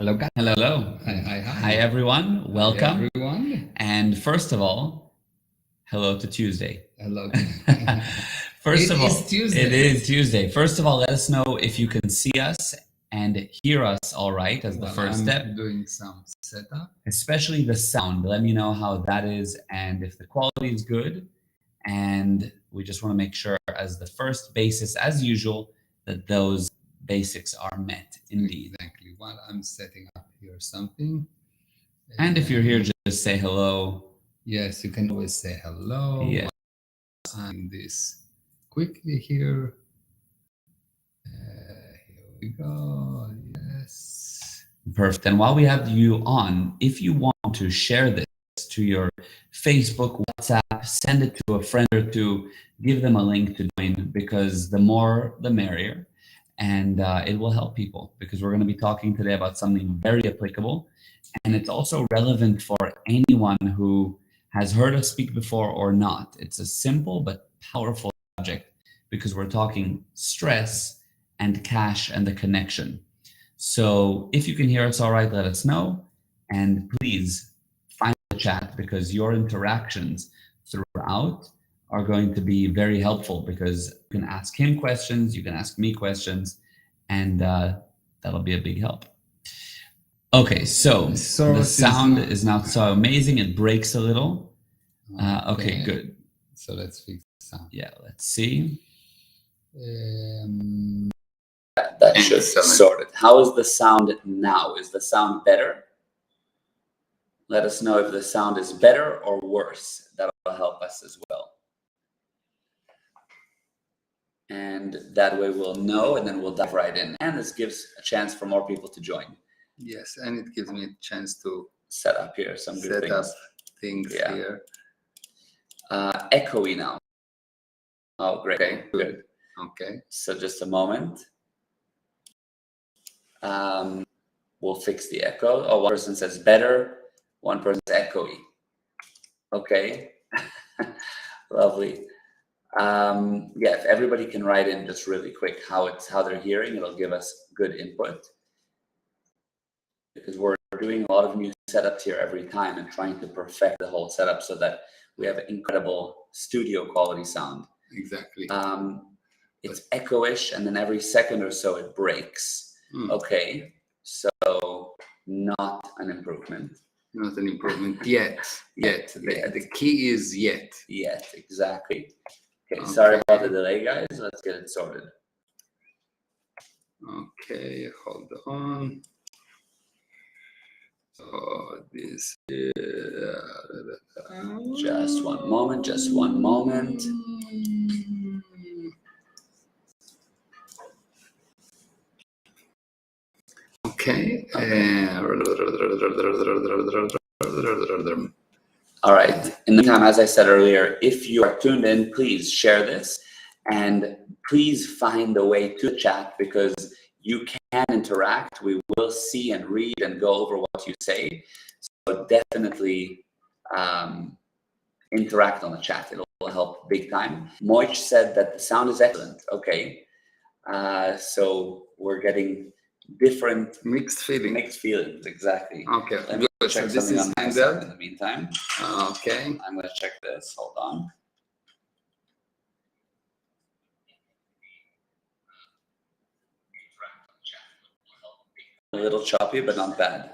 Hello, guys. Hello. Hi, everyone. Welcome. Hi, everyone. And first of all, hello to Tuesday. Hello. First It of all, is Tuesday. It is Tuesday. First of all, let us know if you can see us and hear us all right as the first I'm step, doing some setup. especially the sound. Let me know how that is and if the quality is good. And we just want to make sure, as the first basis, as usual, that those basics are met indeed. Exactly. While I'm setting up here something. And if you're here, just say hello. Yes, you can always say hello. Yeah. I'm this quickly here. Here we go. Yes. Perfect. And while we have you on, if you want to share this to your Facebook, WhatsApp, send it to a friend or two, give them a link to join, because the more the merrier. And it will help people, because we're going to be talking today about something very applicable. And it's also relevant for anyone who has heard us speak before or not. It's a simple but powerful subject, because we're talking stress and cash and the connection. So if you can hear us all right, let us know. And please find the chat, because your interactions throughout are going to be very helpful, because you can ask him questions, you can ask me questions, and that'll be a big help. Okay, so the sound is not so amazing. It breaks a little. Okay, good. So let's fix the sound. Yeah, let's see. That should sort it. How is the sound now? Is the sound better? Let us know if the sound is better or worse. That'll help us as well. And that way we'll know, and then we'll dive right in. And this gives a chance for more people to join. Yes, and it gives me a chance to set up here some good things here. Echoey now. Oh, great. Okay, good. Okay. So just a moment. We'll fix the echo. Oh, one person says better, one person says echoey. Okay, lovely. Yeah, if everybody can write in just really quick how they're hearing, it'll give us good input, because we're doing a lot of new setups here every time and trying to perfect the whole setup so that we have incredible studio quality sound. Exactly. It's echoish, and then every second or so it breaks. Okay, so not an improvement. Not an improvement yet. Yet. The key is yet. Yet, exactly. Okay, sorry about the delay, guys. Let's get it sorted. Okay, hold on. So this is... Just one moment, just one moment. Okay. All right. In the meantime, as I said earlier, if you are tuned in, please share this, and please find a way to chat, because you can interact. We will see and read and go over what you say. So definitely interact on the chat. It will help big time. Moich said that the sound is excellent. Okay. So we're getting different mixed feelings, exactly. Okay, let me check something on my side in the meantime. Okay, I'm going to check this. Hold on. A little choppy, but not bad.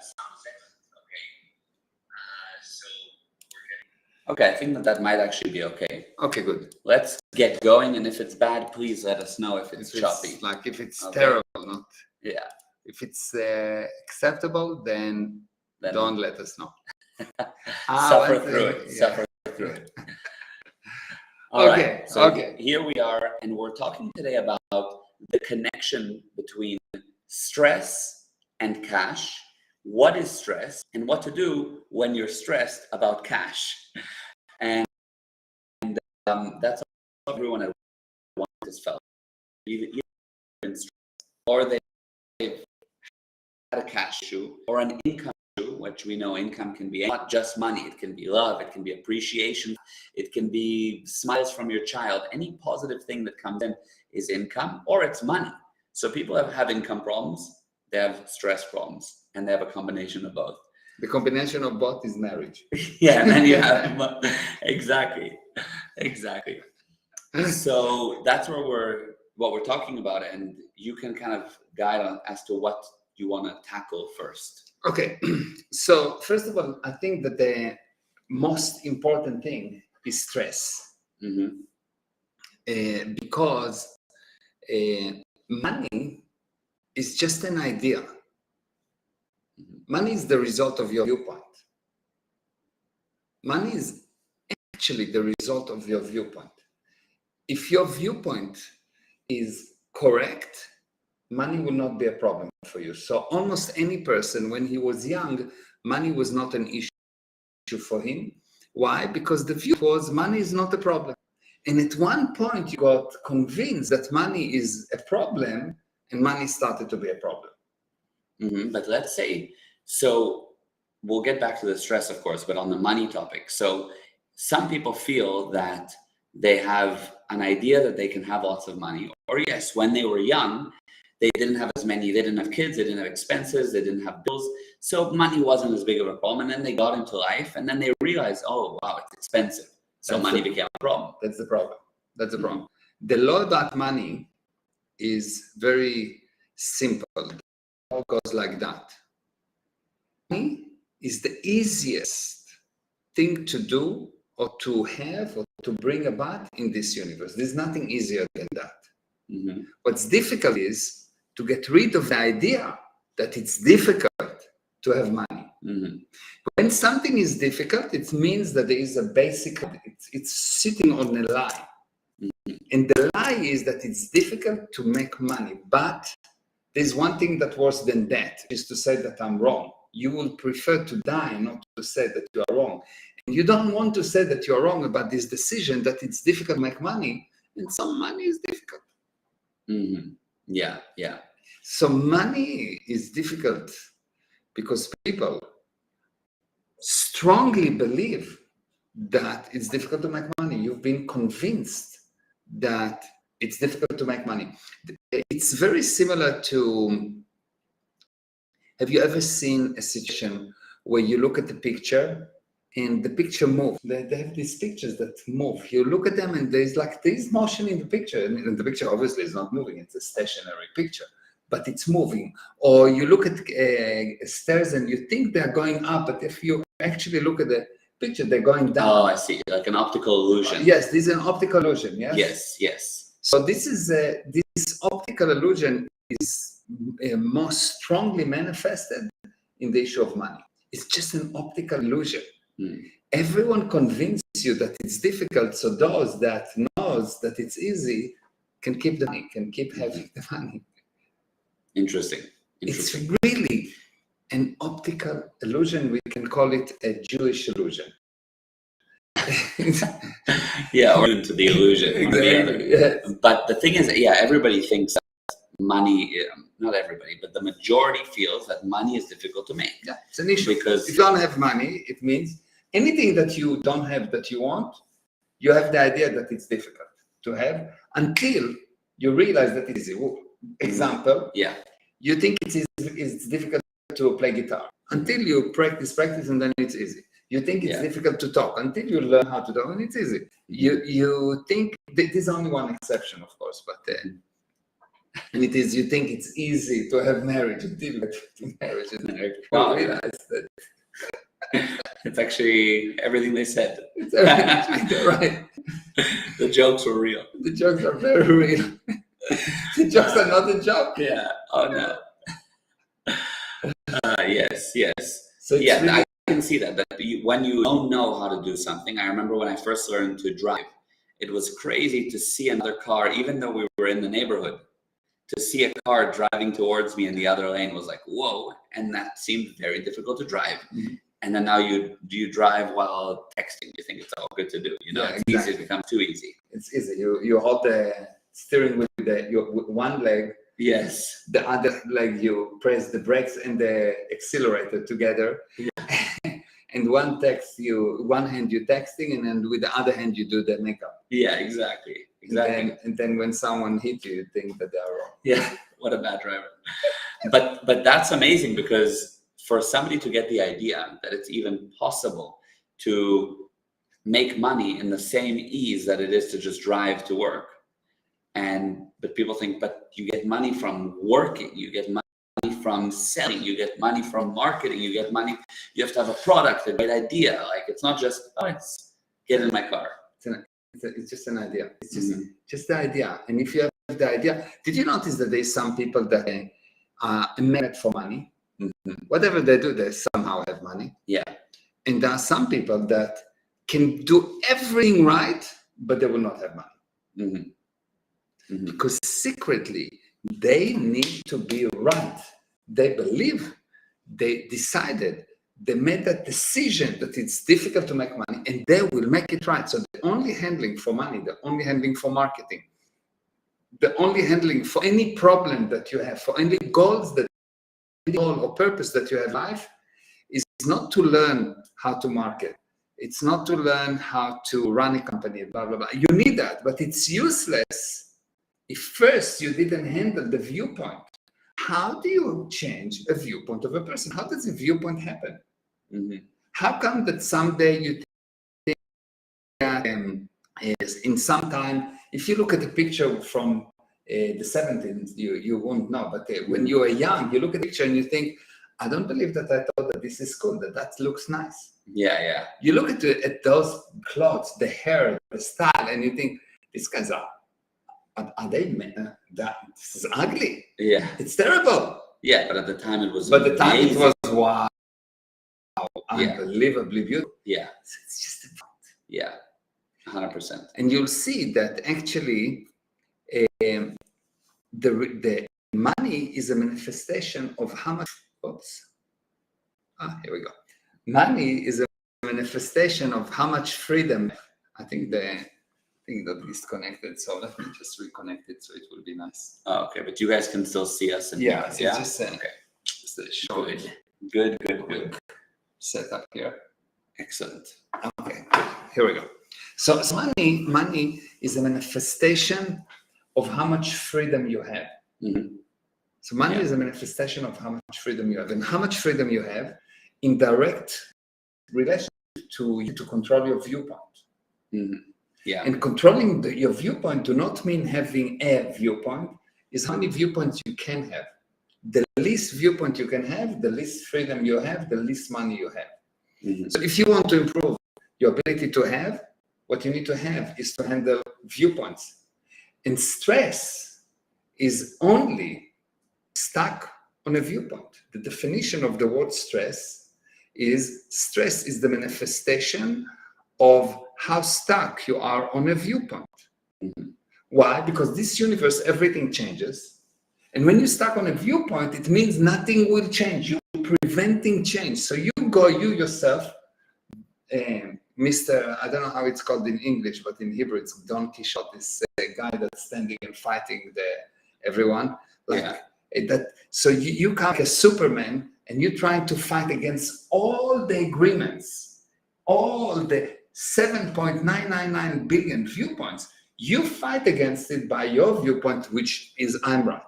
Okay, I think that might actually be okay. Okay, good. Let's get going, and if it's bad, please let us know if it's choppy. Like if it's terrible, not. Yeah. If it's acceptable, then don't let us know. Suffer through it. Suffer through it. All right. So here we are, and we're talking today about the connection between stress and cash. What is stress, and what to do when you're stressed about cash? And that's how everyone at once has felt. Either been stressed, or they've had a cash issue, or an income issue, which we know income can be not just money. It can be love, it can be appreciation, it can be smiles from your child. Any positive thing that comes in is income, or it's money. So people have income problems, they have stress problems. and they have a combination of both. The combination of both is marriage. Yeah, and then you have exactly. So that's what we're talking about, and you can kind of guide on as to what you want to tackle first. Okay, so first of all, I think that the most important thing is stress, because money is just an idea. Money is the result of your viewpoint. Money is actually the result of your viewpoint. If your viewpoint is correct, money will not be a problem for you. So almost any person, when he was young, money was not an issue for him. Why? Because the view was money is not a problem. And at one point, you got convinced that money is a problem, and money started to be a problem. But let's say, so we'll get back to the stress, of course, but on the money topic. So some people feel that they have an idea that they can have lots of money, or yes, when they were young, they didn't have as many, they didn't have kids, they didn't have expenses, they didn't have bills. So money wasn't as big of a problem. And then they got into life and then they realized, oh, wow, it's expensive. So money became a problem. That's the problem. That's the problem. The law about money is very simple. The law goes like that. Money is the easiest thing to do or to have or to bring about in this universe. There's nothing easier than that. What's difficult is to get rid of the idea that it's difficult to have money. When something is difficult, it means that there is a basic, it's sitting on a lie. And the lie is that it's difficult to make money. But there's one thing that's worse than that, is to say that I'm wrong. You will prefer to die, not to say that you are wrong. And you don't want to say that you're wrong about this decision, that it's difficult to make money, and some money is difficult. Yeah. So money is difficult because people strongly believe that it's difficult to make money. You've been convinced that it's difficult to make money. It's very similar to, have you ever seen a situation where you look at the picture and the picture moves? They have these pictures that move. You look at them and there's motion in the picture. And the picture obviously is not moving. It's a stationary picture, but it's moving. Or you look at stairs and you think they're going up, but if you actually look at the picture, they're going down. Oh, I see. Like an optical illusion. Yes, this is an optical illusion. Yes. So this is this optical illusion is most strongly manifested in the issue of money. It's just an optical illusion. Everyone convinces you that it's difficult, so those that knows that it's easy can keep the money, can keep having the money. Interesting. It's really an optical illusion. We can call it a Jewish illusion. Or into the illusion. Exactly. Yes. But the thing is, everybody thinks that money, not everybody, but the majority feels that money is difficult to make. Yeah, it's an issue. Because if you don't have money, it means anything that you don't have that you want, you have the idea that it's difficult to have until you realize that it's easy. Example, you think it's difficult to play guitar until you practice, and then it's easy. You think it's difficult to talk until you learn how to talk, and it's easy. You think there's only one exception, of course, but and it is you think it's easy to have marriage until marriage is marriage. Wow, realize that it's actually everything they said. it's everything, right? The jokes were real. The jokes are very real. The jokes are not a joke. Yeah. Oh no. Yes. So really, I can see that. But when you don't know how to do something, I remember when I first learned to drive, it was crazy to see another car, even though we were in the neighborhood, to see a car driving towards me in the other lane was like, whoa. And that seemed very difficult to drive. And then now you drive while texting. You think it's all good to do. It's easy to become too easy. It's easy. You hold the steering with with one leg. Yes. The other leg, you press the brakes and the accelerator together. And one hand you're texting, and then with the other hand you do the makeup. Yeah, exactly. And then when someone hits you, you think that they are wrong. Yeah, what a bad driver. But that's amazing, because for somebody to get the idea that it's even possible to make money in the same ease that it is to just drive to work. But people think, but you get money from working, you get money from selling, you get money from marketing, you get money, you have to have a product, a great idea. Like, it's not just, oh, it's get in my car. It's just an idea. It's just the idea. And if you have the idea, did you notice that there's some people that are made for money? Whatever they do, they somehow have money. Yeah. And there are some people that can do everything right, but they will not have money. Because secretly, they need to be right. They believe, they decided, they made that decision that it's difficult to make money, and they will make it right. So they're only handling for money, they're only handling for marketing, they're only handling for any problem that you have, for any goals that goal or purpose that you have in life, is not to learn how to market. It's not to learn how to run a company, blah, blah, blah. You need that, but it's useless if first you didn't handle the viewpoint. How do you change a viewpoint of a person? How does a viewpoint happen? How come that someday you think that in some time, if you look at a picture from the 70s, you won't know, but when you are young, you look at the picture and you think, I don't believe that I thought that this is cool, that looks nice. Yeah. You look at those clothes, the hair, the style, and you think, these guys are they men? This is ugly. Yeah. It's terrible. Yeah, but at the time it was amazing. It was, wow, unbelievably beautiful. Yeah. It's just a fact. Yeah, 100%. And you'll see that actually the money is a manifestation of how much, here we go. Money is a manifestation of how much freedom. I think that disconnected, so let me just reconnect it so it will be nice. Oh, okay, but you guys can still see us and hear us, yeah? Just okay. Just a short. Good. Set up here. Excellent. Okay, here we go. So money is a manifestation of how much freedom you have. So money is a manifestation of how much freedom you have, and how much freedom you have in direct relation to control your viewpoint. Yeah. And controlling your viewpoint do not mean having a viewpoint. Is how many viewpoints you can have. The least viewpoint you can have, the least freedom you have, the least money you have. So if you want to improve your ability to have, what you need to have is to handle viewpoints. And stress is only stuck on a viewpoint. The definition of the word stress is the manifestation of how stuck you are on a viewpoint. Why? Because this universe, everything changes. And when you're stuck on a viewpoint, it means nothing will change. You're preventing change. So you yourself, Mr. I don't know how it's called in English, but in Hebrew it's Don Quixote, this guy that's standing and fighting everyone. So you come like a Superman, and you're trying to fight against all the agreements, all the 7.999 billion viewpoints. You fight against it by your viewpoint, which is I'm right.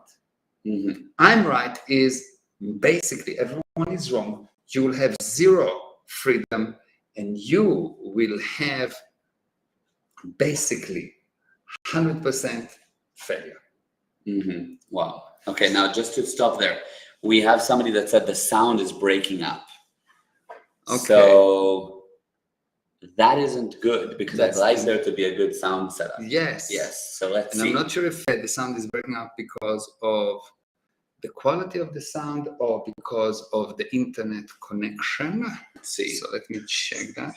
I'm right is basically everyone is wrong. You will have zero freedom, and you will have basically 100% failure. Wow. Okay, now just to stop there, we have somebody that said the sound is breaking up. Okay. So that isn't good, because I'd like there to be a good sound setup. Yes. So let's see. I'm not sure if the sound is breaking up because of the quality of the sound or because of the internet connection. Let's see. So let me check that.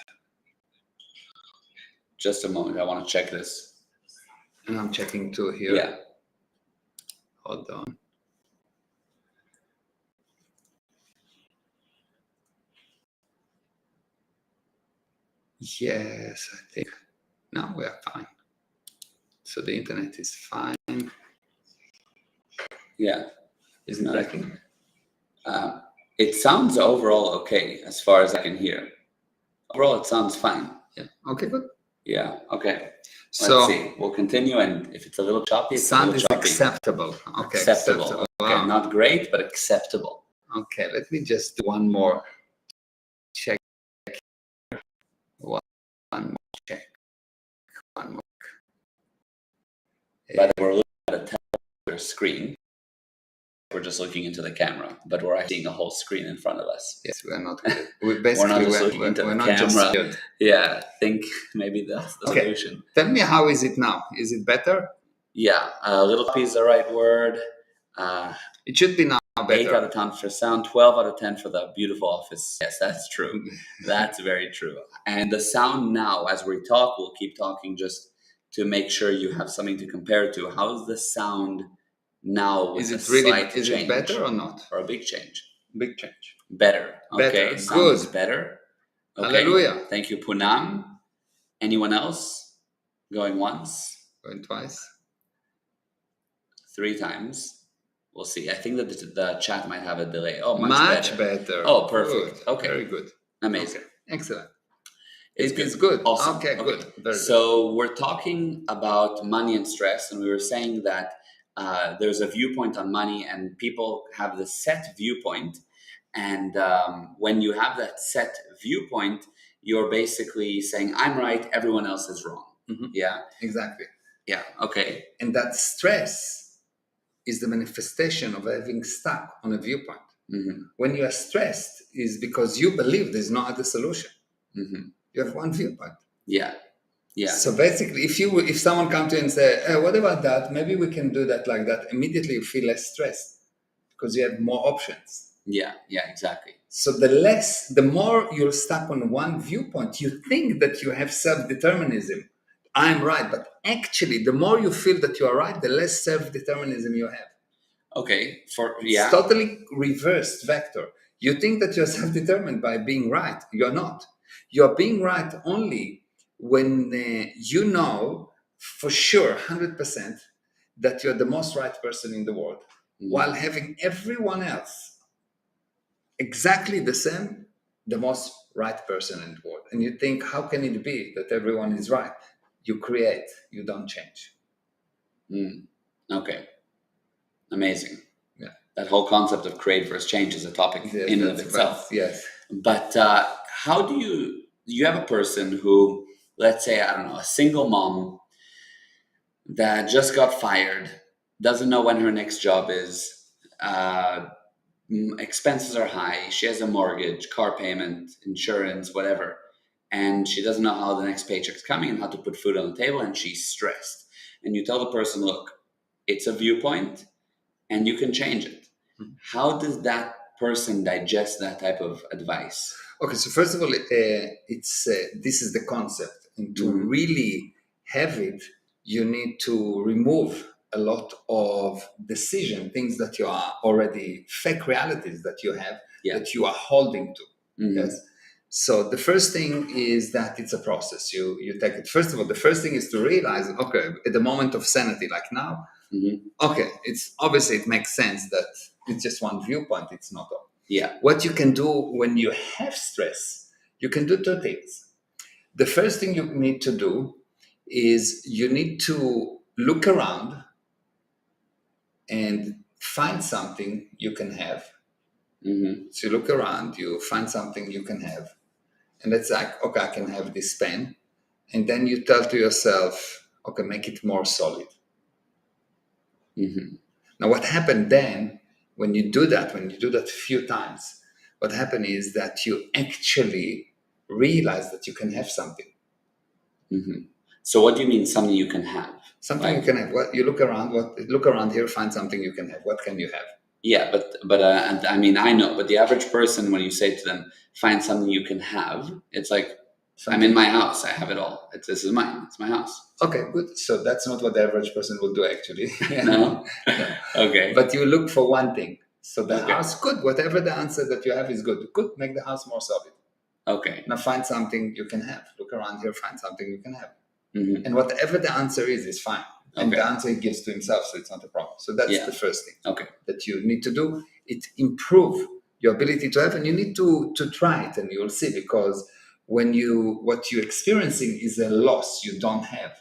Just a moment. I want to check this. And I'm checking too here. Yeah. Hold on. Yes, I think now we are fine. So the internet is fine. Yeah. Isn't it breaking? It sounds overall okay as far as I can hear. Overall, it sounds fine. Yeah. Okay, good. Yeah. Okay. So let's see. We'll continue, and if it's a little choppy, sound is acceptable. Okay. Acceptable. Okay. Wow. Not great, but acceptable. Okay, let me just do one more check. One more check. One more. But we're looking at a television screen. We're just looking into the camera, but we're actually seeing a whole screen in front of us. Yes, we're not good. We're not just looking into the camera. Yeah, I think maybe that's the solution. Tell me, how is it now? Is it better? Yeah, a little piece is the right word. It should be now better. 8 out of 10 for sound, 12 out of 10 for the beautiful office. Yes, that's true. That's very true. And the sound now, as we talk, we'll keep talking just to make sure you have something to compare to. How's the sound now? Is it better or not? Or a big change? Big change. Better. Okay, better. sound is better. Okay. Hallelujah. Thank you, Punam. Anyone else? Going once? Going twice? 3 times. We'll see. I think that the chat might have a delay. Oh, much better. Oh, perfect. Good. Okay. Very good. Amazing. Okay. Excellent. It's good. Awesome. Okay, good. Very so we're talking about money and stress, and we were saying that there's a viewpoint on money, and people have the set viewpoint. And when you have that set viewpoint, you're basically saying, I'm right, everyone else is wrong. Mm-hmm. Yeah? Exactly. Yeah. Okay. And that stress is the manifestation of having stuck on a viewpoint. Mm-hmm. When you are stressed, is because you believe there's no other solution. Mm-hmm. You have one viewpoint. Yeah. Yeah. So basically, if someone comes to you and say, hey, what about that? Maybe we can do that like that. Immediately you feel less stressed because you have more options. Yeah. Yeah, exactly. So the more you're stuck on one viewpoint, you think that you have self-determinism. I'm right. But actually, the more you feel that you are right, the less self-determinism you have. Okay. It's totally reversed vector. You think that you're self-determined by being right. You're not. You're being right only when you know for sure, 100%, that you're the most right person in the world, while having everyone else exactly the same, the most right person in the world. And you think, how can it be that everyone is right? You create, you don't change. Okay. Amazing. Yeah. That whole concept of create versus change is a topic in and of itself. Yes. But how do you have a person who, let's say, I don't know, a single mom that just got fired, doesn't know when her next job is, expenses are high, she has a mortgage, car payment, insurance, whatever, and she doesn't know how the next paycheck's coming and how to put food on the table, and she's stressed. And you tell the person, look, it's a viewpoint and you can change it. How does that person digest that type of advice? Okay, so first of all, this is the concept, and to really have it, you need to remove a lot of things that you are already fake realities that you have, that you are holding to. Yes. So the first thing is that it's a process. You take it. First of all, the first thing is to realize, okay, at the moment of sanity, like now, okay, it's obviously it makes sense that it's just one viewpoint. It's not all. Yeah. What you can do when you have stress, you can do 2 things. The first thing you need to do is you need to look around and find something you can have. So you look around, you find something you can have. And it's like, okay, I can have this pen. And then you tell to yourself, okay, make it more solid. Now, what happened then, when you do that a few times, what happened is that you actually realize that you can have something. So what do you mean something you can have? Something you can have. What you look around here, find something you can have. What can you have? Yeah, but I mean, I know, but the average person, when you say to them, find something you can have, it's like, I'm in my house, I have it all. This is mine, it's my house. Okay, good. So that's not what the average person will do, actually. No? Okay. But you look for one thing. So the house, good. Whatever the answer that you have is good. Good, make the house more solid. Okay. Now find something you can have. Look around here, find something you can have. And whatever the answer is fine. And the answer he gives to himself, so it's not a problem. So that's the first thing that you need to do. It improve your ability to have, and you need to try it, and you'll see, because what you're experiencing is a loss you don't have.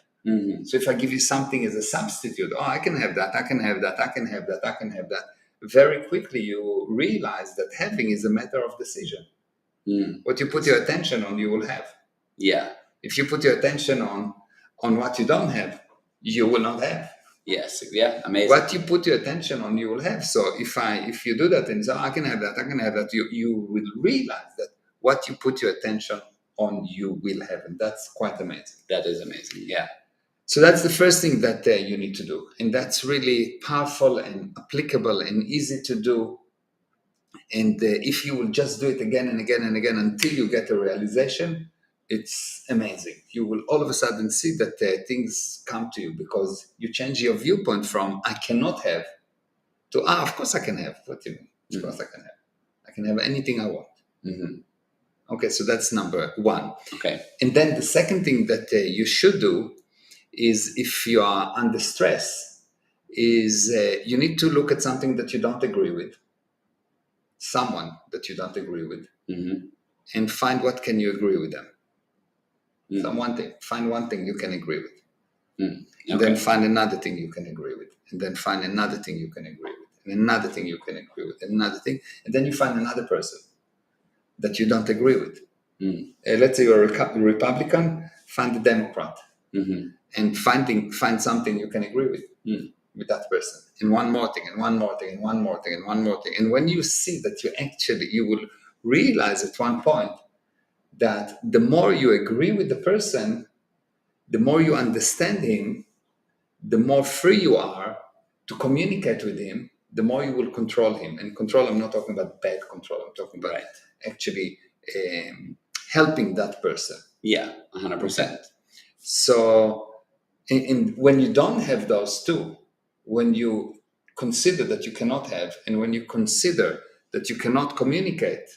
So if I give you something as a substitute, I can have that, I can have that, I can have that, I can have that. very quickly you realize that having is a matter of decision. What you put your attention on, you will have. Yeah. If you put your attention on what you don't have, you will not have. Yes. Yeah. Amazing. What you put your attention on, you will have. So if you do that and say, I can have that, you will realize that what you put your attention on, you will have. And that's quite amazing. That is amazing. Yeah. So that's the first thing that you need to do. And that's really powerful and applicable and easy to do. And if you will just do it again and again and again until you get a realization, it's amazing. You will all of a sudden see that things come to you because you change your viewpoint from I cannot have to, of course I can have. What do you mean? Of course I can have. I can have anything I want. Okay, so that's number one. Okay. And then the second thing that you should do is, if you are under stress, is you need to look at something that you don't agree with, someone that you don't agree with, and find what can you agree with them. Find one thing you can agree with. And then find another thing you can agree with. And then find another thing you can agree with. And another thing you can agree with. And another thing. And then you find another person that you don't agree with. Let's say you're a Republican, find a Democrat. And find something you can agree with that person. And one more thing, and one more thing, and one more thing, and one more thing. And when you see that you will realize at one point that the more you agree with the person, the more you understand him, the more free you are to communicate with him, the more you will control him. And control, I'm not talking about bad control. I'm talking about actually helping that person. Yeah, 100%. So and when you don't have those two, when you consider that you cannot have, and when you consider that you cannot communicate,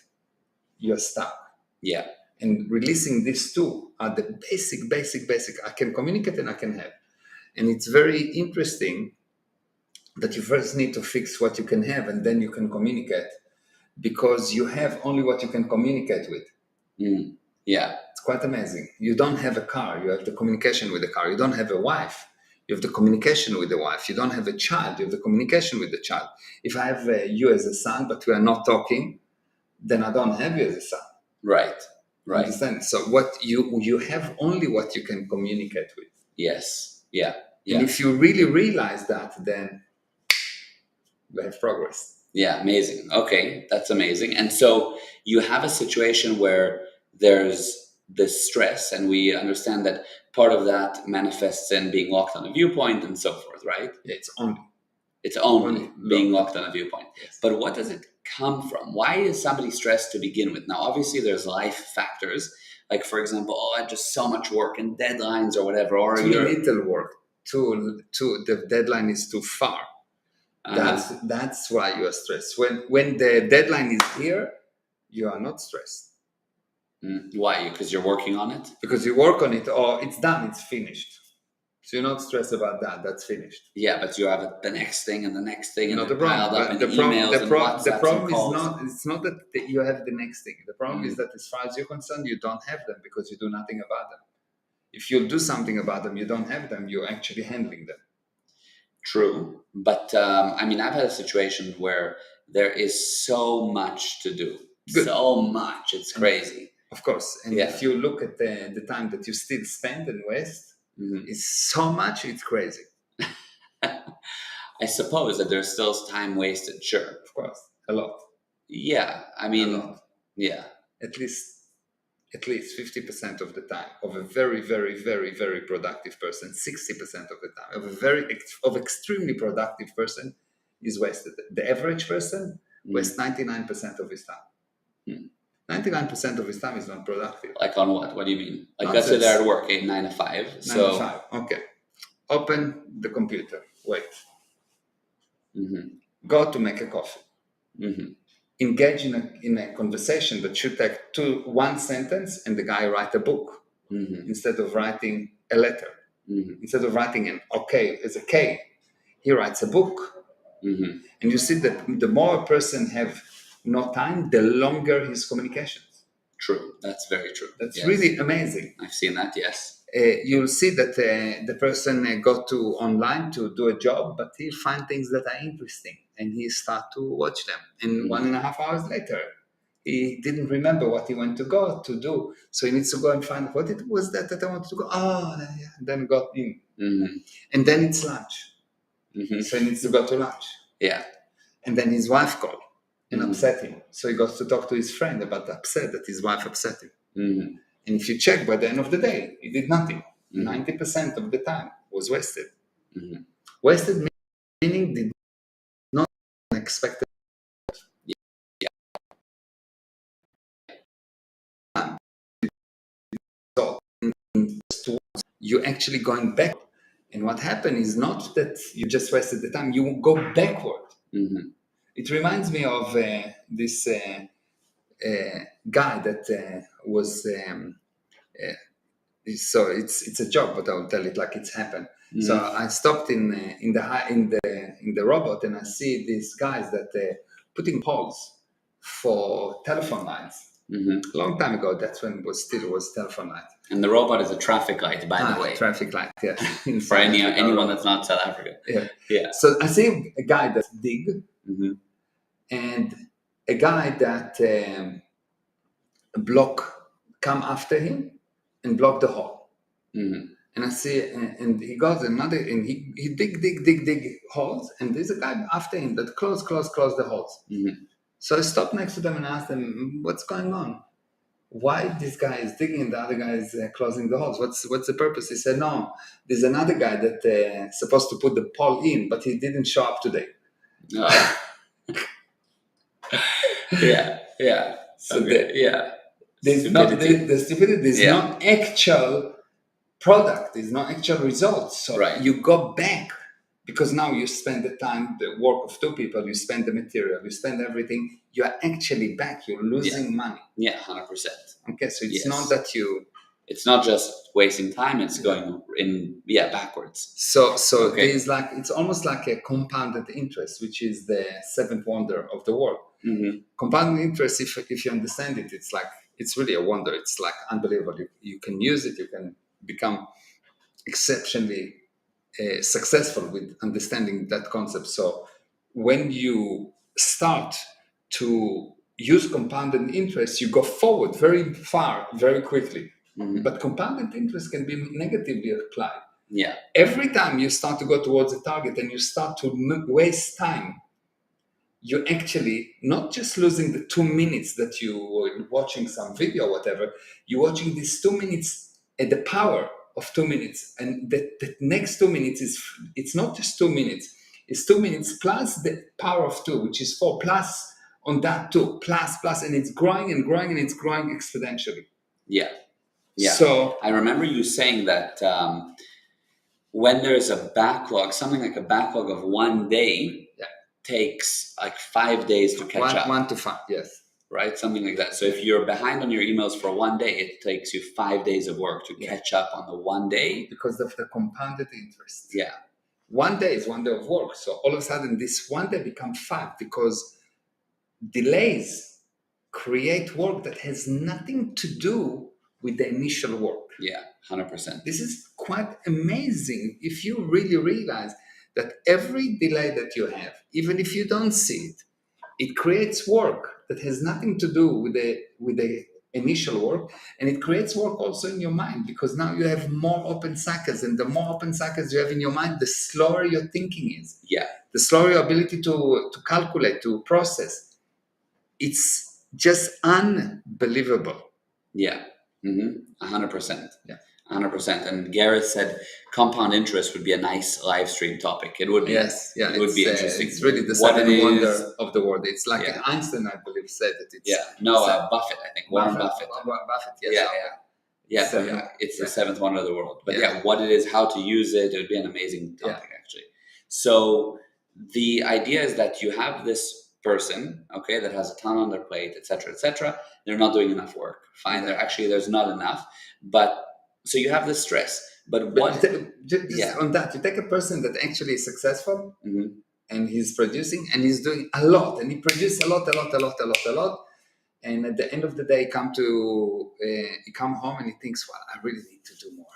you're stuck. Yeah. And releasing these two are the basic. I can communicate and I can have. And it's very interesting that you first need to fix what you can have and then you can communicate, because you have only what you can communicate with. Yeah. It's quite amazing. You don't have a car, you have the communication with the car. You don't have a wife, you have the communication with the wife. You don't have a child, you have the communication with the child. If I have you as a son, but we are not talking, then I don't have you as a son. Right. Understand? So what you have only what you can communicate with. Yes. Yeah. And if you really realize that, then you have progress. Yeah, amazing. Okay, that's amazing. And so you have a situation where there's this stress, and we understand that part of that manifests in being locked on a viewpoint and so forth, right? It's only being locked on a viewpoint. Yes. But what does it come from? Why is somebody stressed to begin with? Now, obviously, there's life factors, like, for example, I just so much work and deadlines or whatever, or too little work. The deadline is too far. That's why you are stressed. When the deadline is here, you are not stressed. Why? Because you're working on it? Because you work on it, or it's done, it's finished. So you're not stressed about that. That's finished. Yeah, but you have the next thing and the next thing, and the problem. The problem is not. It's not that you have the next thing. The problem is that, as far as you're concerned, you don't have them because you do nothing about them. If you'll do something about them, you don't have them. You're actually handling them. True, but I've had a situation where there is so much to do. Good. So much, it's crazy. Of course, and if you look at the time that you still spend and waste, it's so much, it's crazy. I suppose that there's still time wasted, sure. Of course, a lot. Yeah, a lot. Yeah. At least 50% of the time of a very, very, very, very productive person, 60% of the time of extremely productive person is wasted. The average person wastes 99% of his time. 99% of his time is not productive. Like on what? What do you mean? Like, let's say they're at work, 9 to 5. 9 to 5. Okay. Open the computer. Wait. Go to make a coffee. Engage in a conversation that should take one sentence, and the guy write a book instead of writing a letter. Instead of writing an okay as a K, he writes a book. And you see that the more a person have no time, the longer his communications. True, that's very true. That's really amazing. I've seen that, yes. You'll see that the person go to online to do a job, but he'll find things that are interesting. and he started to watch them. And 1.5 hours later, he didn't remember what he went to go to do. So he needs to go and find what it was that I wanted to go. Oh, yeah. Then got in. And then it's lunch. So he needs to go to lunch. Yeah. And then his wife called and upset him. So he goes to talk to his friend about the upset that his wife upset him. And if you check, by the end of the day, he did nothing. 90% of the time was wasted. Wasted meaning did not expect. So you're actually going back. And what happened is not that you just wasted the time, you go backward. It reminds me of this guy that was so it's a joke, but I'll tell it like it's happened. So I stopped in the robot, and I see these guys that putting poles for telephone lines. A long time ago, that's when it was telephone lines. And the robot is a traffic light, by the way. Traffic light, yeah. For anyone that's not South Africa. Yeah. So I see a guy that dig, and a guy that come after him and block the hole. And I see, and he goes another, and he dig holes, and there's a guy after him that close the holes. So I stopped next to them and asked them, what's going on? Why this guy is digging and the other guy is closing the holes? What's the purpose? He said, no, there's another guy that supposed to put the pole in, but he didn't show up today. Yeah. So there's the stupidity is not actual product, is not actual results. So you go back, because now you spend the time, the work of two people, you spend the material, you spend everything, you are actually back, you're losing money. Yeah, 100%. Okay, so it's not that it's not just wasting time, it's going backwards. So there's like, it's almost like a compounded interest, which is the seventh wonder of the world. Compounded interest, if you understand it, it's really a wonder. It's like unbelievable. You can use it, you can become exceptionally successful with understanding that concept. So when you start to use compounded interest, you go forward very far, very quickly. But compounded interest can be negatively applied. Every time you start to go towards a target and you start to waste time, you're actually not just losing the 2 minutes that you were watching some video or whatever, you're watching these 2 minutes at the power of 2 minutes. And the next 2 minutes it's not just 2 minutes, it's 2 minutes plus the power of 2, which is 4, plus on that 2, plus, and it's growing and growing, and it's growing exponentially. Yeah. So I remember you saying that when there's a backlog, something like a backlog of 1 day, takes like 5 days to catch up. 1 to 5, yes. Right? Something like that. So if you're behind on your emails for 1 day, it takes you 5 days of work to catch up on the 1 day. Because of the compounded interest. Yeah. 1 day is 1 day of work. So all of a sudden this 1 day becomes 5, because delays create work that has nothing to do with the initial work. Yeah, 100%. This is quite amazing if you really realize that every delay that you have, even if you don't see it, it creates work that has nothing to do with the initial work, and it creates work also in your mind, because now you have more open cycles, and the more open cycles you have in your mind, the slower your thinking is. Yeah. The slower your ability to calculate, to process. It's just unbelievable. Yeah. 100%. Yeah. 100%. And Gareth said compound interest would be a nice live stream topic. It would be. Yes, yeah. It would be interesting. It's really the seventh wonder of the world. It's like Einstein, I believe, said that it's. Yeah. No, Buffett, I think. Warren Buffett. Buffett, yes. Yeah. So it's the seventh wonder of the world. But what it is, how to use it, it would be an amazing topic, actually. So the idea is that you have this person, okay, that has a ton on their plate, etc., etc. They're not doing enough work. Fine. There's not enough. But so you have this stress. But what? Just on that, you take a person that actually is successful, and he's producing, and he's doing a lot, and he produces a lot, and at the end of the day, he come home and he thinks, well, I really need to do more.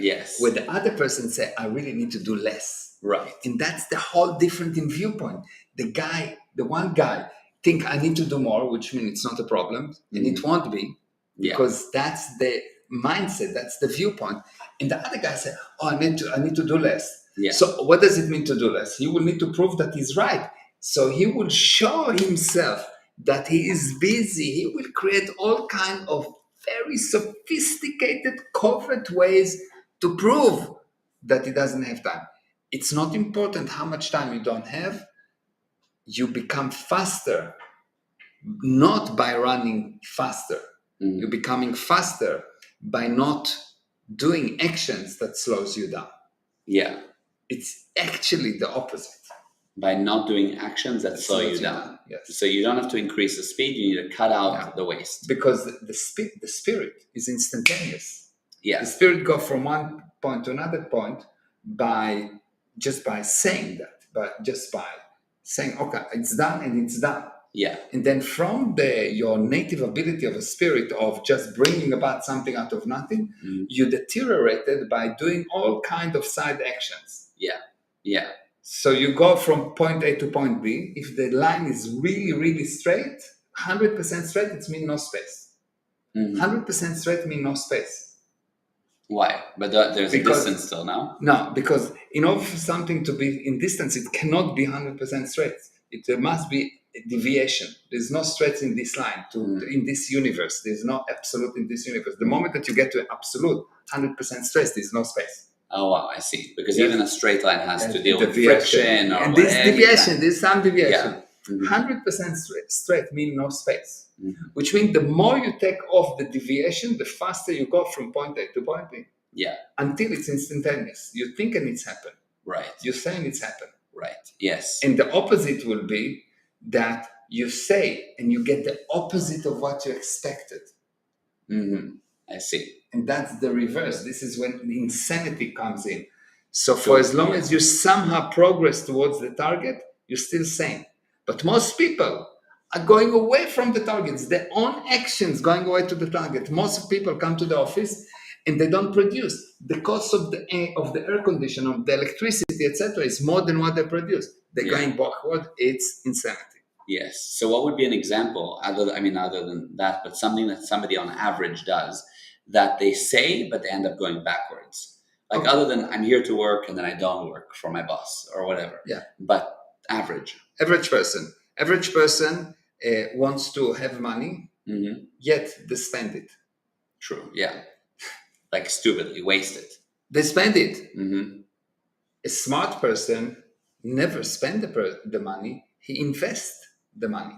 Yes. Where the other person say, I really need to do less. Right. And that's the whole different in viewpoint. The one guy think I need to do more, which means it's not a problem, and it won't be, because that's the mindset, that's the viewpoint. And the other guy said, "Oh, I need to do less." Yeah. So what does it mean to do less? He will need to prove that he's right. So he will show himself that he is busy. He will create all kind of very sophisticated, covert ways to prove that he doesn't have time. It's not important how much time you don't have. You become faster, not by running faster. You're becoming faster by not doing actions that slows you down. Yeah. It's actually the opposite. By not doing actions that slow you down. Yes. So you don't have to increase the speed, you need to cut out the waste. Because the spirit is instantaneous. Yeah. The spirit goes from one point to another point by saying that, just by saying, okay, it's done and it's done. Yeah. And then from your native ability of a spirit of just bringing about something out of nothing, you deteriorated by doing all kind of side actions. Yeah. Yeah. So you go from point A to point B. If the line is really, really straight, 100% straight, it means no space. 100% straight means no space. Why? But there's a distance still now? No, because in order for something to be in distance, it cannot be 100% straight. There must be a deviation. There's no straight in this line, in this universe. There's no absolute in this universe. The moment that you get to absolute 100% straight, there's no space. Oh, wow, I see. Because even a straight line has to deal with deviation. friction or and this deviation, there's some deviation. Yeah. 100% straight means no space. Which means the more you take off the deviation, the faster you go from point A to point B. Yeah. Until it's instantaneous. You think and it's happened. Right. You're saying it's happened. Right. Yes. And the opposite will be that you say and you get the opposite of what you expected. I see. And that's the reverse. This is when the insanity comes in. So for as long as you somehow progress towards the target, you're still sane. But most people are going away from the targets, their own actions going away to the target. Most people come to the office and they don't produce. The cost of the air conditioner, of the electricity, etc., is more than what they produce. They're going backward. It's insanity. Yes. So what would be an example, other than that, but something that somebody on average does that they say, but they end up going backwards? Like other than I'm here to work and then I don't work for my boss or whatever. Yeah. But average. Average person wants to have money, yet they spend it. True. Yeah. Like stupidly waste it. They spend it. A smart person never spend the money. He invests the money.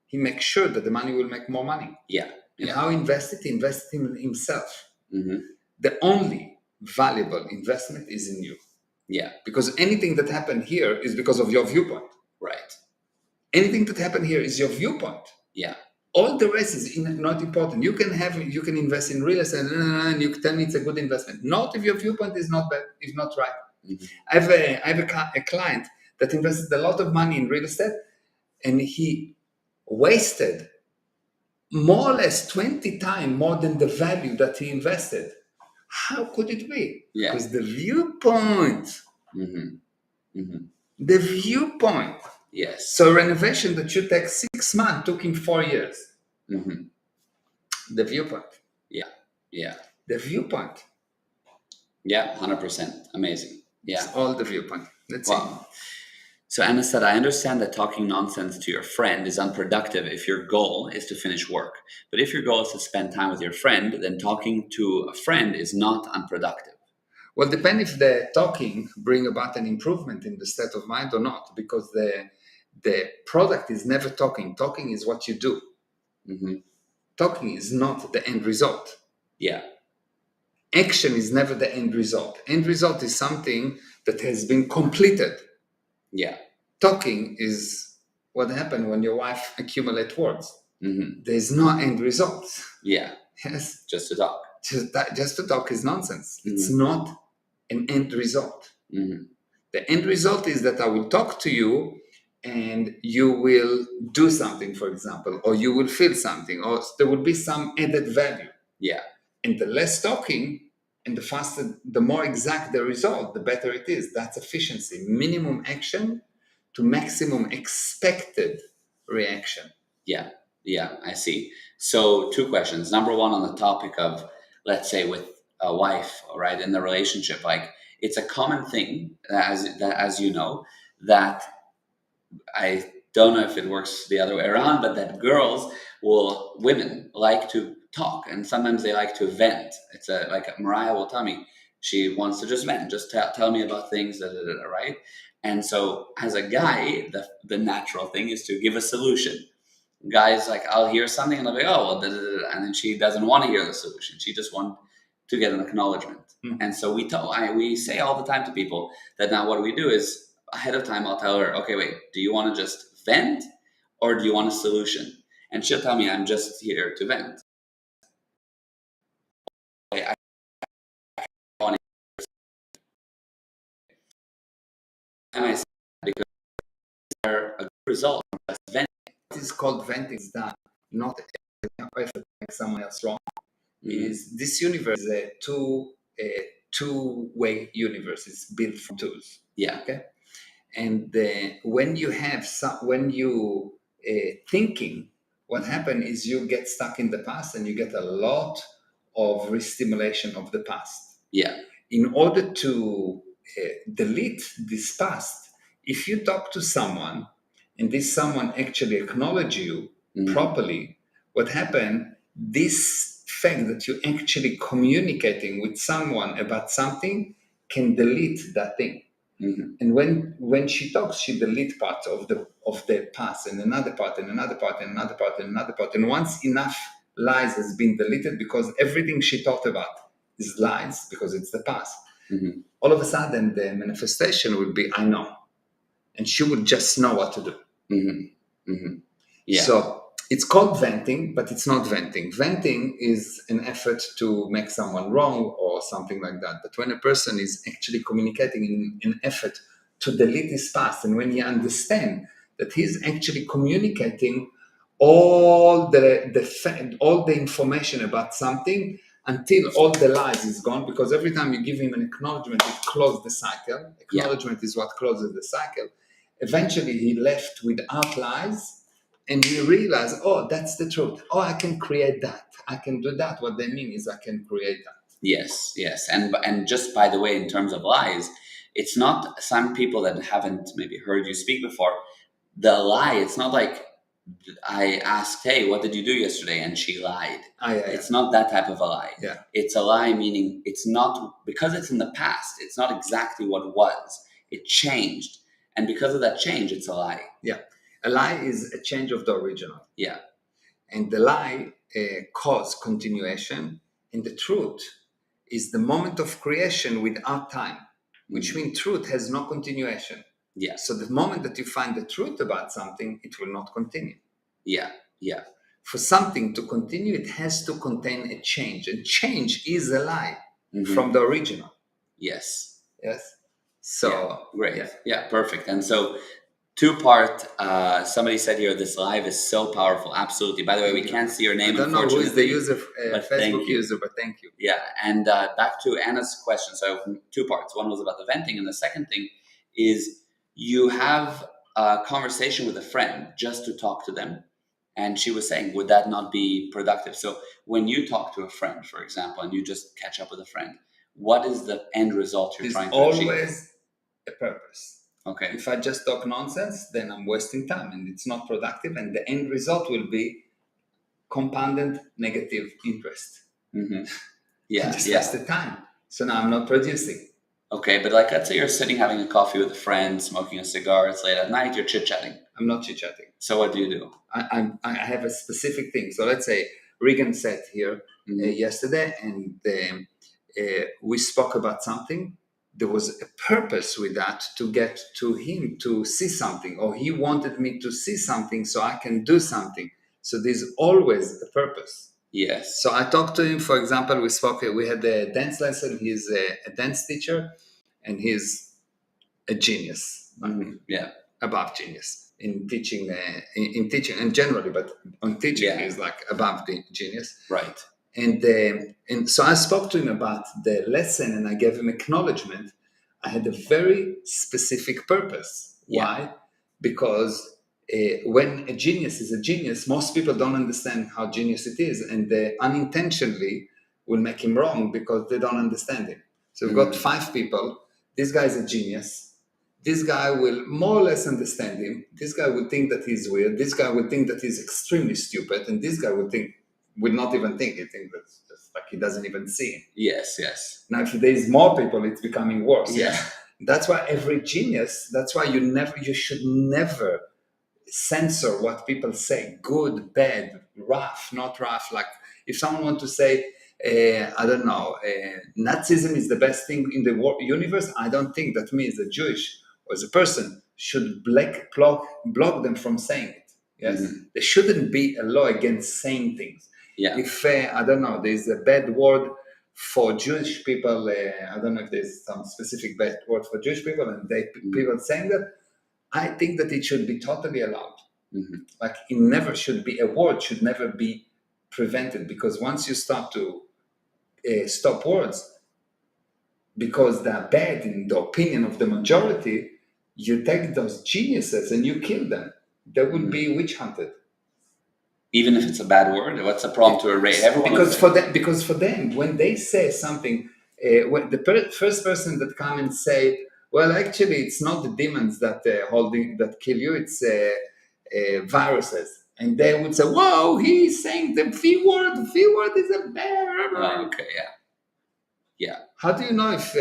He makes sure that the money will make more money. Yeah. And how he invests it? He invests in himself. The only valuable investment is in you. Yeah. Because anything that happened here is because of your viewpoint. Right. Anything that happened here is your viewpoint. Yeah. All the rest is not important. You can invest in real estate and you can tell me it's a good investment. Not if your viewpoint is not bad, is not right. I have a client that invested a lot of money in real estate, and he wasted more or less 20 times more than the value that he invested. How could it be? Yeah. Because the viewpoint. The viewpoint. Yes. So renovation that should take 6 months took him 4 years. The viewpoint. Yeah. Yeah. The viewpoint. Yeah, 100%. Amazing. Yeah. It's all the viewpoint. That's it. So Anna said, I understand that talking nonsense to your friend is unproductive if your goal is to finish work. But if your goal is to spend time with your friend, then talking to a friend is not unproductive. Well, depends if the talking bring about an improvement in the state of mind or not, because the product is never talking. Talking is what you do. Talking is not the end result. Yeah. Action is never the end result. End result is something that has been completed. Yeah. Talking is what happened when your wife accumulates words. There's no end result. Yeah. Yes. Just to talk. Just to talk is nonsense. It's not an end result. The end result is that I will talk to you and you will do something, for example, or you will feel something, or there will be some added value. Yeah. And the less talking And the faster, the more exact the result, the better it is. That's efficiency. Minimum action to maximum expected reaction. Yeah, yeah, I see. So 2 questions. Number one, on the topic of, let's say, with a wife, right, in the relationship, like it's a common thing, as you know, that I don't know if it works the other way around, but that women like to talk, and sometimes they like to vent. It's like Mariah will tell me she wants to just vent, just tell me about things, right? And so as a guy, the natural thing is to give a solution. Guys, like, I'll hear something and I'll be, oh, well, and then she doesn't want to hear the solution. She just wants to get an acknowledgement. And so we say all the time to people that now what we do is, ahead of time, I'll tell her, okay, wait, do you want to just vent or do you want a solution? And she'll tell me, I'm just here to vent. I want to, because they're a good result of just venting. What is called venting is that not if it makes someone else wrong. Is this universe is a two-way universe. It's built from tools. Yeah. Okay. And when you have thinking, what happens is you get stuck in the past and you get a lot of re-stimulation of the past. Yeah. In order to delete this past, if you talk to someone and this someone actually acknowledge you properly, what happened, this fact that you're actually communicating with someone about something can delete that thing. And when she talks, she deletes parts of the past, and another part, and another part, and another part, and another part. And once enough lies has been deleted, because everything she talked about is lies, because it's the past. All of a sudden, the manifestation would be, I know. And she would just know what to do. Yeah. So it's called venting, but it's not venting. Venting is an effort to make someone wrong or something like that. But when a person is actually communicating in an effort to delete his past, and when he understands that he's actually communicating all the information about something until all the lies is gone, because every time you give him an acknowledgement, it closes the cycle. Acknowledgement is what closes the cycle. Eventually, he left without lies. And we realize, oh, that's the truth. Oh, I can create that. I can do that. What they mean is I can create that. Yes, yes. And just by the way, in terms of lies, it's not, some people that haven't maybe heard you speak before, the lie, it's not like I asked, hey, what did you do yesterday? And she lied. It's not that type of a lie. Yeah. It's a lie, meaning it's not, because it's in the past, it's not exactly what it was. It changed. And because of that change, it's a lie. Yeah. A lie is a change of the original. Yeah. And the lie causes continuation. And the truth is the moment of creation without time, which means truth has no continuation. Yeah. So the moment that you find the truth about something, it will not continue. Yeah. Yeah. For something to continue, it has to contain a change. And change is a lie from the original. Yes. Yes. So yeah, great. Yeah, perfect. And so 2-part, somebody said here, this live is so powerful. Absolutely. By the way, we can't see your name, I don't know who is the user, Facebook user, but thank you. Yeah. And back to Anna's question. So 2 parts. One was about the venting. And the second thing is you have a conversation with a friend just to talk to them. And she was saying, would that not be productive? So when you talk to a friend, for example, and you just catch up with a friend, what is the end result you're trying to achieve? There's always a purpose. Okay. If I just talk nonsense, then I'm wasting time and it's not productive. And the end result will be compounded negative interest. Yeah. I just wasted time. So now I'm not producing. Okay, but like, let's say you're sitting having a coffee with a friend, smoking a cigar, it's late at night, you're chit-chatting. I'm not chit-chatting. So what do you do? I have a specific thing. So let's say Regan sat here yesterday and we spoke about something. There was a purpose with that to get to him to see something, or he wanted me to see something so I can do something. So there's always a purpose. Yes. So I talked to him, for example, we had a dance lesson. He's a dance teacher and he's a genius. Yeah. Above genius in teaching, in teaching and generally, but on teaching he's like above the genius. Right. And so I spoke to him about the lesson, and I gave him acknowledgement. I had a very specific purpose. Why? Because when a genius is a genius, most people don't understand how genius it is, and they unintentionally will make him wrong because they don't understand him. So we've got 5 people. This guy is a genius. This guy will more or less understand him. This guy will think that he's weird. This guy will think that he's extremely stupid, and this guy will not even think. He thinks that just like he doesn't even see him. Yes. Now, if there's more people, it's becoming worse. Yeah. That's why every genius. That's why you should never censor what people say. Good, bad, rough, not rough. Like if someone wants to say, I don't know, Nazism is the best thing in the universe. I don't think that me as a Jewish or as a person should block them from saying it. Yes, there shouldn't be a law against saying things. Yeah. If I don't know, there's a bad word for Jewish people. I don't know if there's some specific bad word for Jewish people, and people saying that. I think that it should be totally allowed. Like it never should be, a word should never be prevented, because once you start to stop words because they're bad in the opinion of the majority, you take those geniuses and you kill them. They will be witch hunted. Even if it's a bad word, what's the problem to erase? Because for them, when they say something, when the first person that come and say, well, actually, it's not the demons that kill you; it's viruses, and they would say, "Whoa, he's saying the V word. The V word is a bad." Okay, yeah. How do you know if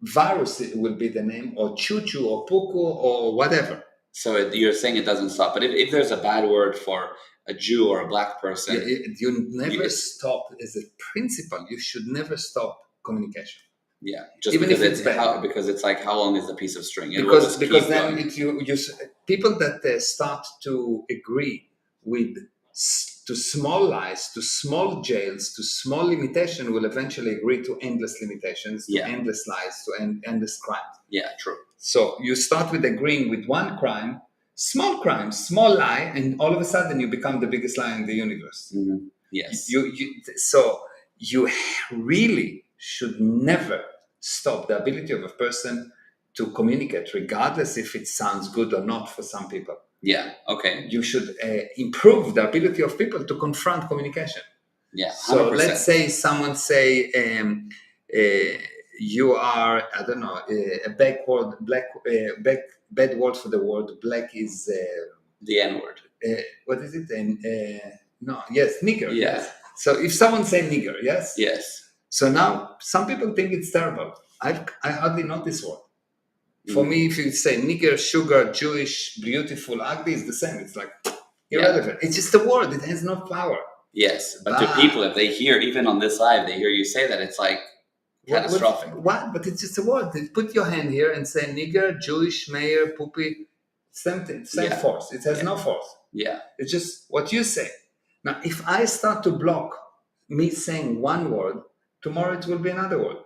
virus will be the name, or chuchu, or puku, or whatever? So you're saying it doesn't stop, but if there's a bad word for a Jew or a black person, you never stop. As a principle, you should never stop communication. Yeah, just even because it's bad. Because it's like, how long is a piece of string? Because then people that start to agree to small lies, to small jails, to small limitation will eventually agree to endless limitations, to endless lies, to endless crimes. Yeah, true. So you start with agreeing with one crime, small lie, and all of a sudden you become the biggest lie in the universe. Yes. So you really should never stop the ability of a person to communicate, regardless if it sounds good or not for some people. Yeah, okay. You should improve the ability of people to confront communication. Yeah, 100%. So let's say someone say, you are, I don't know, a bad word for the word black is... the N-word. What is it? Nigger. Yeah. Yes. So if someone say nigger, yes? Yes. So now some people think it's terrible. I hardly know this word. For me, if you say nigger, sugar, Jewish, beautiful, ugly, it's the same. It's like irrelevant. It's just a word. It has no power. Yes, but to people, if they hear, even on this live, they hear you say that, it's like catastrophic. What? But it's just a word. Put your hand here and say nigger, Jewish, mayor, poopy. Same thing, same force. It has no force. Yeah. It's just what you say. Now, if I start to block me saying one word, tomorrow it will be another word.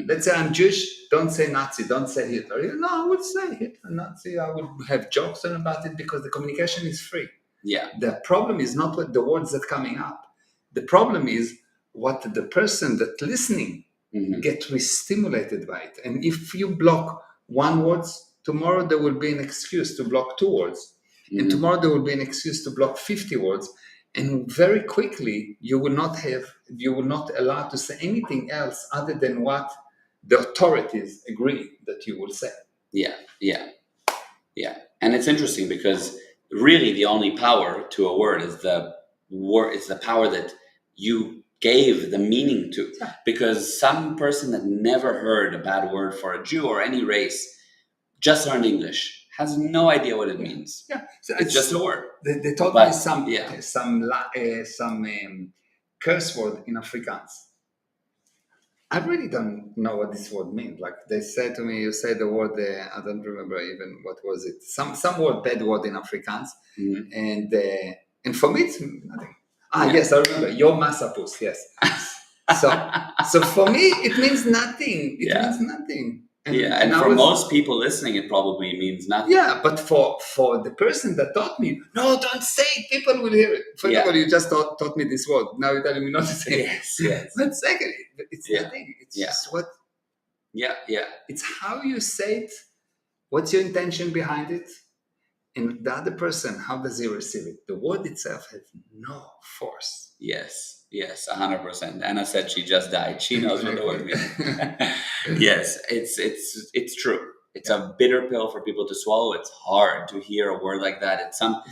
Let's say I'm Jewish, don't say Nazi, don't say Hitler. No, I would say Hitler, Nazi. I would have jokes about it because the communication is free. Yeah. The problem is not what the words that are coming up. The problem is what the person that's listening get re-stimulated by it. And if you block one word, tomorrow there will be an excuse to block 2 words. And tomorrow there will be an excuse to block 50 words. And very quickly, you will not allow to say anything else other than what the authorities agree that you will say. Yeah. And it's interesting because really the only power to a word is the power that you gave the meaning to. Yeah. Because some person that never heard a bad word for a Jew or any race, just learned English, has no idea what it means. Yeah, so it's just a word. They taught me some curse word in Afrikaans. I really don't know what this word means. Like they said to me, you say the word. I don't remember even what was it. Some word, bad word in Afrikaans, and for me it's nothing. Yes, I remember. Your massapus. Yes. So for me it means nothing. It means nothing. And for most people listening, it probably means nothing. Yeah, but for the person that taught me, no, don't say it, people will hear it. First of all, you just taught me this word. Now you're telling me not to say it. Yes. But secondly, it's nothing. It's just what. Yeah. It's how you say it. What's your intention behind it? And the other person, how does he receive it? The word itself has no force. Yes, 100%. Anna said she just died. She knows what the word means. Yes, it's true. It's a bitter pill for people to swallow. It's hard to hear a word like that. Some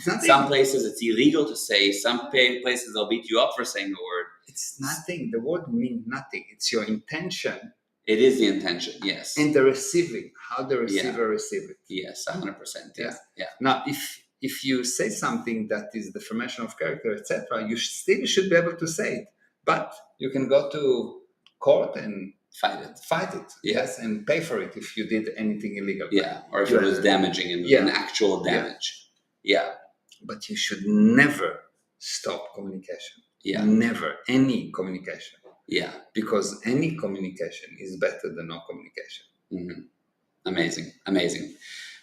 places it's illegal to say. Some places they'll beat you up for saying the word. It's nothing. The word means nothing. It's your intention. It is the intention, yes. And the receiving, how the receiver receives it. Yes, 100%. Yeah. Now, if you say something that is defamation of character, etc., you still should be able to say it. But you can go to court and fight it. Yes, and pay for it if you did anything illegal. Yeah, or if it was damaging in actual damage. Yeah. But you should never stop communication. Yeah. Never. Any communication. Yeah. Because any communication is better than no communication. Mm-hmm. Amazing.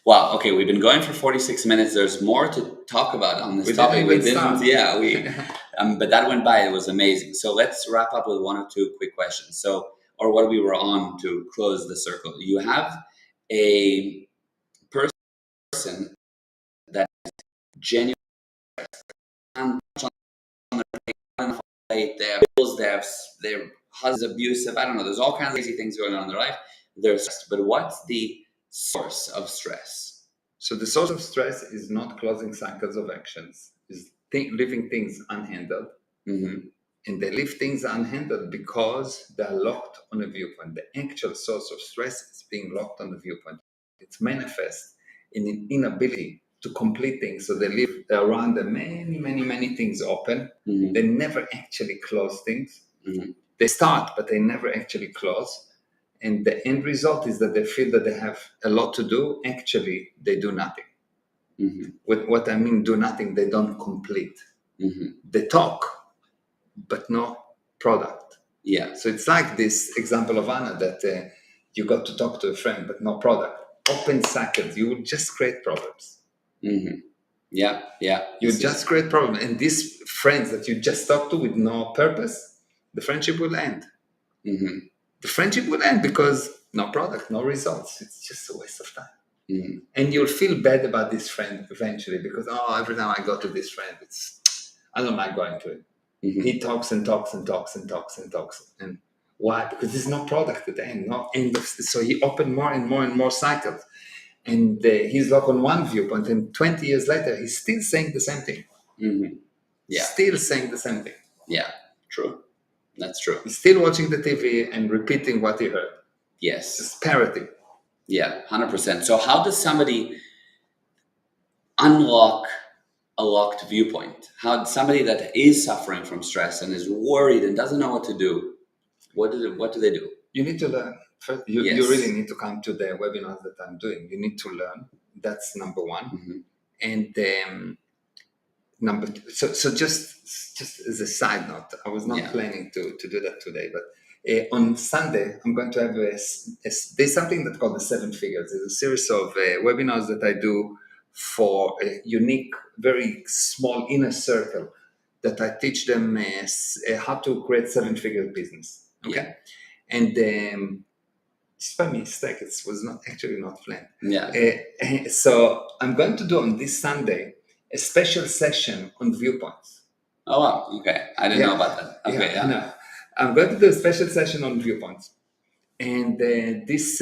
Wow. Okay, we've been going for 46 minutes. There's more to talk about on this topic. We didn't. Yeah. But that went by. It was amazing. So let's wrap up with one or two quick questions. Or what we were on to close the circle. You have a person that is genuine. They have bills, their husband's abusive, I don't know, there's all kinds of crazy things going on in their life. They're stressed. But what's the source of stress? So the source of stress is not closing cycles of actions, is leaving things unhandled. Mm-hmm. And they leave things unhandled because they're locked on a viewpoint. The actual source of stress is being locked on the viewpoint. It's manifest in an inability to complete things. So they run the many things open. Mm-hmm. They never actually close things. Mm-hmm. They start, but they never actually close. And the end result is that they feel that they have a lot to do. Actually, they do nothing. Mm-hmm. With what I mean, do nothing, they don't complete. Mm-hmm. They talk, but no product. Yeah. So it's like this example of Anna that you got to talk to a friend, but no product. Open cycles, you will just create problems. Mm-hmm. Yeah. You just create problems. And these friends that you just talked to with no purpose, the friendship will end. Mm-hmm. The friendship will end because no product, no results. It's just a waste of time. Mm-hmm. And you'll feel bad about this friend eventually because, every time I go to this friend, I don't like going to it. Mm-hmm. He talks and talks. And why? Because there's no product at the end, no end of. So he opened more and more cycles. And he's locked on one viewpoint, and 20 years later, he's still saying the same thing. Mm-hmm. Yeah. Still saying the same thing. Yeah, true. That's true. He's still watching the TV and repeating what he heard. Yes. Just parroting. Yeah, 100%. So how does somebody unlock a locked viewpoint? How somebody that is suffering from stress and is worried and doesn't know what to do, what do they do? You need to learn. First, you really need to come to the webinars that I'm doing. You need to learn. That's number one. Mm-hmm. And number two. So just as a side note, I was not planning to do that today, but on Sunday I'm going to have there's something that's called the 7 Figures. It's a series of webinars that I do for a unique, very small inner circle that I teach them how to create 7-figure business. Okay, and just by mistake, it was not planned. Yeah. So I'm going to do on this Sunday a special session on viewpoints. Oh wow! Okay, I didn't know about that. Okay, I know. I'm going to do a special session on viewpoints, and this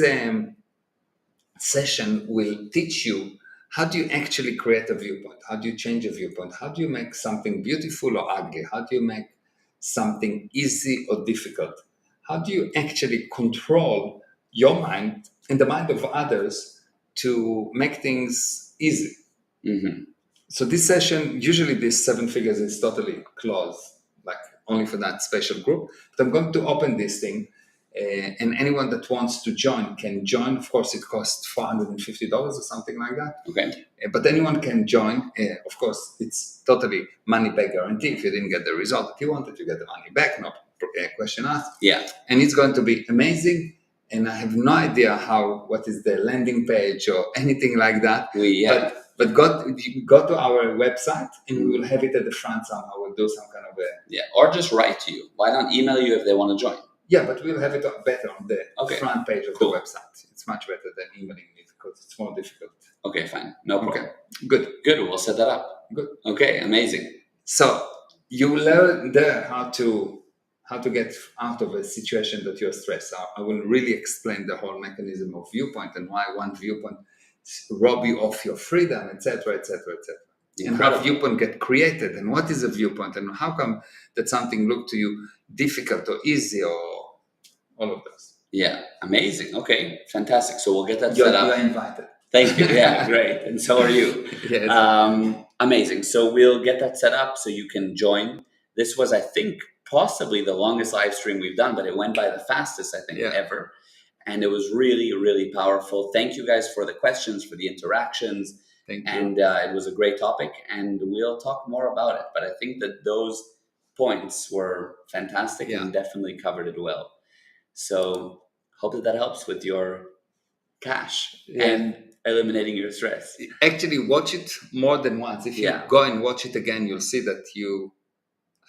session will teach you how do you actually create a viewpoint. How do you change a viewpoint? How do you make something beautiful or ugly? How do you make something easy or difficult? How do you actually control your mind and the mind of others to make things easy? Mm-hmm. So this session, usually this 7 Figures is totally closed, like only for that special group. But I'm going to open this thing, and anyone that wants to join can join. Of course, it costs $450 or something like that. Okay. But anyone can join. Of course, it's totally money back guarantee. If you didn't get the result that you wanted, you get the money back. No question asked. Yeah. And it's going to be amazing. and I have no idea what is the landing page or anything like that. But go to our website and we will have it at the front somehow. We'll do some kind of or just write to you. Why not email you if they want to join? Yeah, but we'll have it better on the front page of the website. It's much better than emailing me because it's more difficult. Okay, fine. No problem. Okay, good. We'll set that up. Good. Okay, amazing. So you learn there how to get out of a situation that you're stressed. I will really explain the whole mechanism of viewpoint and why one viewpoint rob you of your freedom, etc., etc., etc. And how viewpoint get created, and what is a viewpoint, and how come that something look to you difficult or easy, or all of those. Yeah, amazing. Okay, fantastic. So we'll get that set up. You're invited. Thank you. Yeah, great. And so are you. Yes. Amazing. So we'll get that set up so you can join. This was, I think, possibly the longest live stream we've done, but it went by the fastest, I think, ever. And it was really, really powerful. Thank you guys for the questions, for the interactions. Thank you. And it was a great topic, and we'll talk more about it. But I think that those points were fantastic and definitely covered it well. So hope that helps with your cash and eliminating your stress. Actually, watch it more than once. If you go and watch it again, you'll see that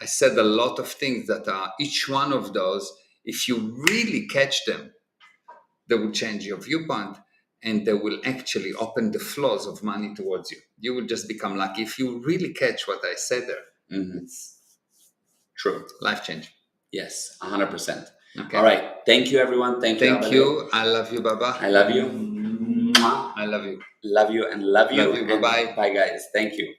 I said a lot of things that are each one of those. If you really catch them, they will change your viewpoint, and they will actually open the flows of money towards you. You will just become lucky if you really catch what I said there. It's true. Life change. Yes, 100%. Okay. All right. Thank you, everyone. Thank you. Thank you. I love you, Baba. I love you. I love you. Love you and love you. Love you. Bye-bye. Bye, guys. Thank you.